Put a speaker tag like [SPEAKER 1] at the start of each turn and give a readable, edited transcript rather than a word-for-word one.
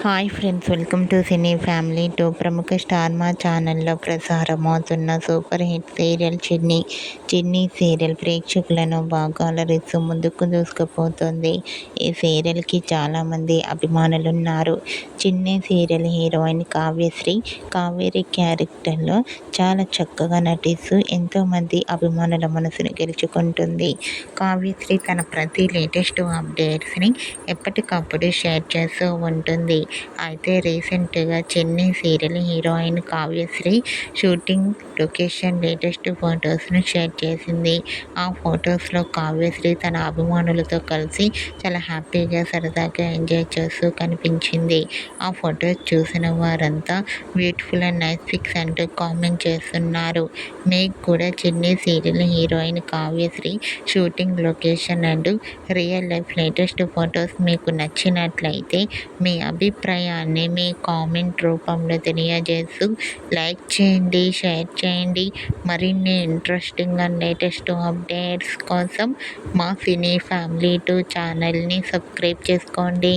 [SPEAKER 1] Hi friends, welcome to cine family two. ప్రముఖ star మా ఛానల్లో ప్రసారమవుతున్న సూపర్ హిట్ సీరియల్ చిన్ని సీరియల్ ప్రేక్షకులను బాగా అలరిస్తూ ముందుకు దూసుకుపోతుంది. ఈ సీరియల్కి చాలామంది అభిమానులున్నారు. చిన్ని సీరియల్ హీరోయిన్ కావ్యశ్రీ కావేరి క్యారెక్టర్లో చాలా చక్కగా నటిస్తూ ఎంతోమంది అభిమానుల మనసును గెలుచుకుంటుంది. కావ్యశ్రీ తన ప్రతి లేటెస్ట్ అప్డేట్స్ని ఎప్పటికప్పుడు షేర్ చేస్తూ ఉంటుంది. అయితే రీసెంట్గా Chinni serial heroine Kavyasri shooting location latest ఫొటోస్ను షేర్ చేసింది. ఆ ఫొటోస్లో కావ్యశ్రీ తన అభిమానులతో కలిసి చాలా హ్యాపీగా సరదాగా ఎంజాయ్ చేస్తూ కనిపించింది. ఆ ఫొటోస్ చూసిన వారంతా బ్యూటిఫుల్ అండ్ నైస్ పిక్స్ అంటూ కామెంట్ చేస్తున్నారు. మీకు కూడా చిన్ని serial heroine Kavyasri shooting location and real life latest photos మీకు నచ్చినట్లయితే మీ అభిప్రాయాన్ని మీ కామెంట్ రూపంలో తెలియజేస్తూ లైక్ చేయండి, షేర్ చేయండి. మరిన్ని ఇంట్రెస్టింగ్ అండ్ లేటెస్ట్ అప్డేట్స్ కోసం మా సినీ ఫ్యామిలీ 2 ఛానల్ని సబ్స్క్రైబ్ చేసుకోండి.